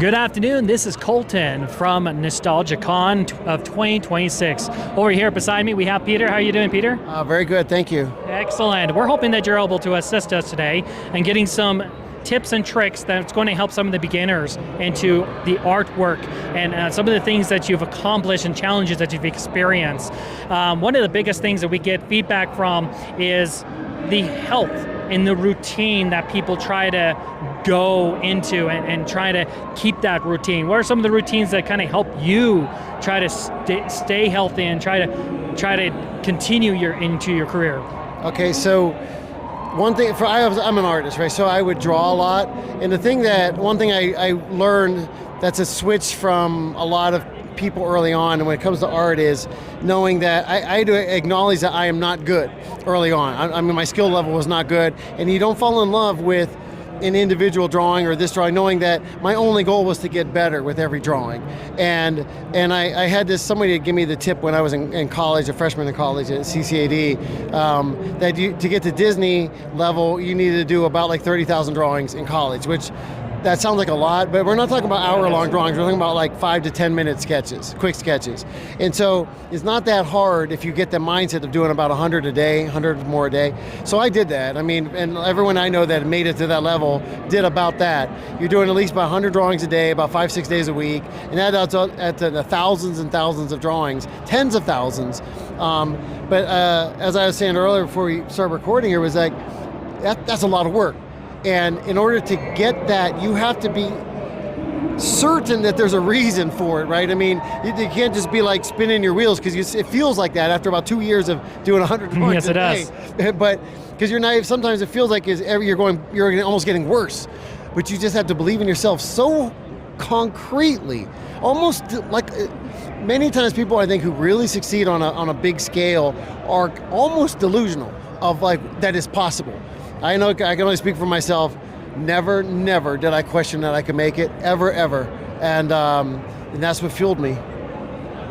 Good afternoon, this is Colton from NostalgiaCon of 2026. Over here beside me we have Peter. How are you doing, Peter? Very good, thank you. Excellent. We're hoping that you're able to assist us today and getting some tips and tricks that's going to help some of the beginners into the artwork and some of the things that you've accomplished and challenges that you've experienced. One of the biggest things that we get feedback from is the health in the routine that people try to go into and try to keep that routine. What are some of the routines that kind of help you try to stay healthy and try to continue into your career? Okay, so one thing, I'm an artist, right? So I would draw a lot, and one thing I learned that's a switch from a lot of people early on, and when it comes to art, is knowing that I had to acknowledge that I am not good early on. I mean, my skill level was not good, and you don't fall in love with an individual drawing or this drawing, knowing that my only goal was to get better with every drawing. And I had somebody give me the tip when I was in college, a freshman in college at CCAD, that to get to Disney level, you needed to do about like 30,000 drawings in college, which that sounds like a lot, but we're not talking about hour-long drawings. We're talking about like 5 to 10 minute sketches, quick sketches. And so it's not that hard if you get the mindset of doing about 100 a day, 100 more a day. So I did that. I mean, and everyone I know that made it to that level did about that. You're doing at least about 100 drawings a day, about 5-6 days a week, and that adds up at the thousands and thousands of drawings, tens of thousands. But as I was saying earlier before we start recording here, was like, that's a lot of work. And in order to get that, you have to be certain that there's a reason for it, right? I mean, you can't just be like spinning your wheels, because it feels like that after about 2 years of doing 100 drawings a day. Yes, it does. But because you're naive, sometimes it feels like you're almost getting worse. But you just have to believe in yourself so concretely, almost like many times people I think who really succeed on a big scale are almost delusional of like that is possible. I know I can only speak for myself. Never did I question that I could make it, ever. And that's what fueled me.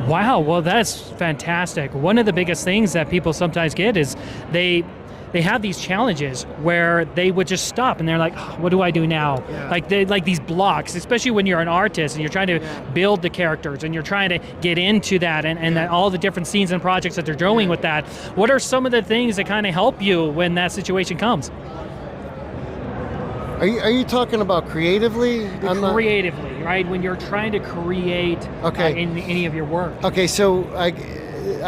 Wow, well that's fantastic. One of the biggest things that people sometimes get is they have these challenges where they would just stop and they're like, oh, what do I do now? Yeah. Like these blocks, especially when you're an artist and you're trying to build the characters and you're trying to get into that and that all the different scenes and projects that they're doing with that. What are some of the things that kind of help you when that situation comes? Are you talking about creatively? Creatively, right? When you're trying to create in any of your work. Okay, so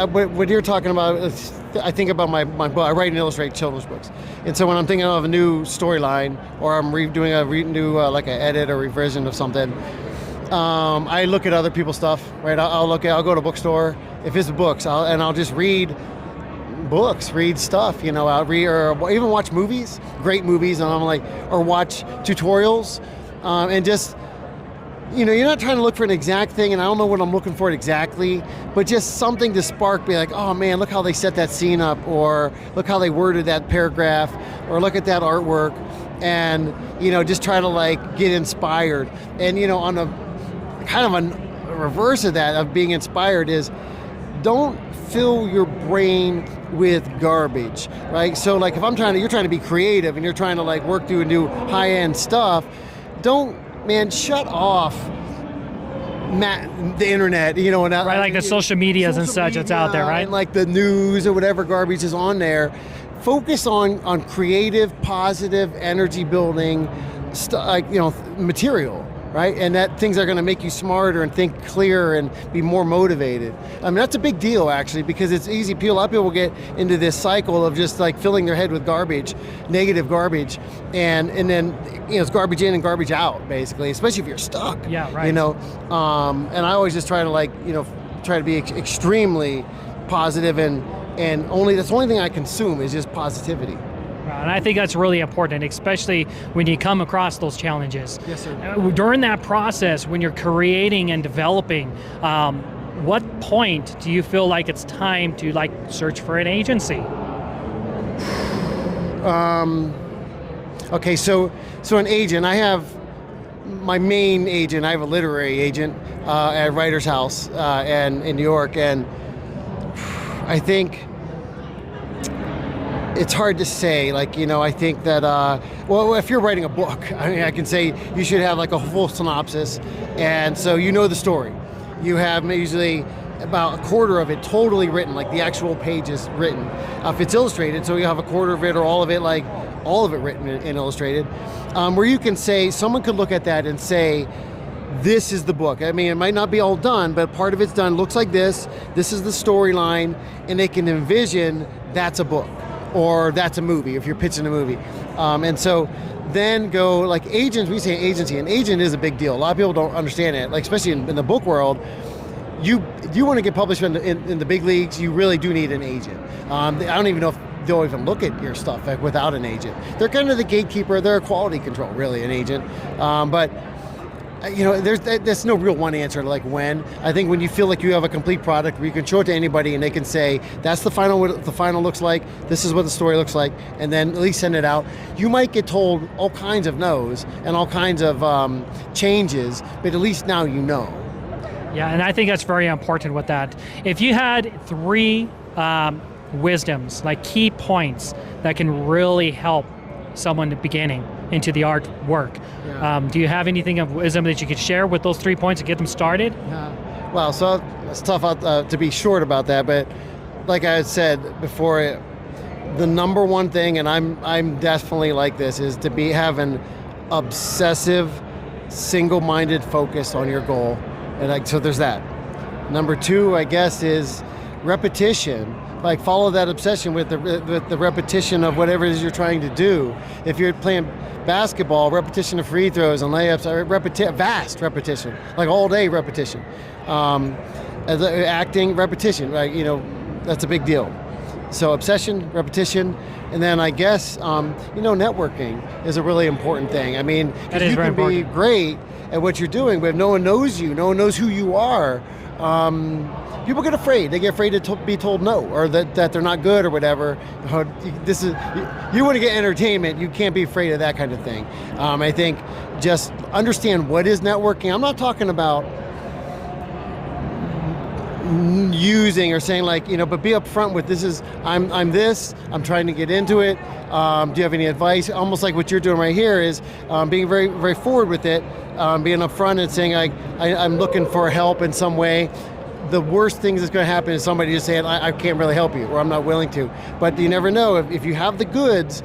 what you're talking about is, I think about my book. I write and illustrate children's books, and so when I'm thinking of a new storyline or I'm doing a new like an edit or revision of something, I look at other people's stuff. Right, I'll go to a bookstore if it's books, I'll just read books, read stuff. I'll read or even watch movies, great movies, and I'm like, or watch tutorials, and just. You're not trying to look for an exact thing, and I don't know what I'm looking for exactly, but just something to spark, be like, oh man, look how they set that scene up, or look how they worded that paragraph, or look at that artwork, and just try to like get inspired. And on a kind of a reverse of that, of being inspired, is don't fill your brain with garbage, right? So like if you're trying to be creative and you're trying to like work through and do high-end stuff, shut off the internet, right, like the social medias and such that's out there, right? And like the news or whatever garbage is on there. Focus on creative, positive, energy building, material, right? And that things are going to make you smarter and think clearer and be more motivated. I mean, that's a big deal actually, because it's easy. A lot of people get into this cycle of just like filling their head with garbage, negative garbage, and then it's garbage in and garbage out basically, especially if you're stuck. Yeah, right. And I always just try to try to be extremely positive, and that's the only thing I consume is just positivity. And I think that's really important, especially when you come across those challenges. Yes, sir. During that process, when you're creating and developing, what point do you feel like it's time to like search for an agency? Okay, so an agent. I have my main agent. I have a literary agent at Writer's House and in New York, and I think it's hard to say. Like, I think that, well, if you're writing a book, I mean, I can say you should have like a full synopsis, and so the story. You have usually about a quarter of it totally written, like the actual pages written. If it's illustrated, so you have a quarter of it or all of it, like all of it written and illustrated, where you can say, someone could look at that and say, this is the book. I mean, it might not be all done, but part of it's done, looks like this is the storyline, and they can envision that's a book, or that's a movie, if you're pitching a movie. And so then go, like agents, we say agency, and agent is a big deal. A lot of people don't understand it, like especially in the book world. You want to get published in the big leagues, you really do need an agent. I don't even know if they'll even look at your stuff like, without an agent. They're kind of the gatekeeper, they're quality control, really, an agent. But there's no real one answer to like when. I think when you feel like you have a complete product where you can show it to anybody and they can say, that's the final, what the final looks like, this is what the story looks like, and then at least send it out. You might get told all kinds of no's and all kinds of changes, but at least now you know. Yeah, and I think that's very important with that. If you had 3 wisdoms, like key points that can really help someone beginning into the artwork, do you have anything of wisdom that you could share with those 3 points to get them started? Well, so it's tough to be short about that, but like I had said before, the number one thing, and I'm definitely like this, is to have an obsessive, single-minded focus on your goal. And so there's that. Number 2, I guess, is repetition. Like follow that obsession with the repetition of whatever it is you're trying to do. If you're playing basketball, repetition of free throws and layups, vast repetition, like all day repetition. Acting, repetition, right? That's a big deal. So obsession, repetition, and then I guess networking is a really important thing. I mean, because you can be great at what you're doing, but if no one knows you, no one knows who you are, people get afraid. They get afraid to be told no, or that they're not good or whatever. You want to get entertainment, you can't be afraid of that kind of thing. I think just understand what is networking. I'm not talking about using or saying like, but be upfront with I'm trying to get into it. Do you have any advice? Almost like what you're doing right here is being very, very forward with it, being upfront and saying I'm looking for help in some way. The worst thing that's going to happen is somebody just saying, I can't really help you, or I'm not willing to. But you never know. If you have the goods,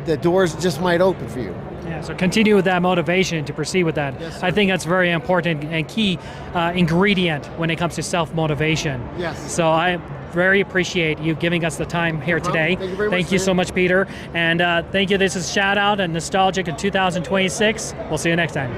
the doors just might open for you. Yeah, so continue with that motivation to proceed with that. Yes, I think that's very important and key ingredient when it comes to self-motivation. Yes. So I very appreciate you giving us the time here today. Thank you very much. Thank you so much, Peter. And thank you. This is Shout Out and Nostalgic in 2026. We'll see you next time.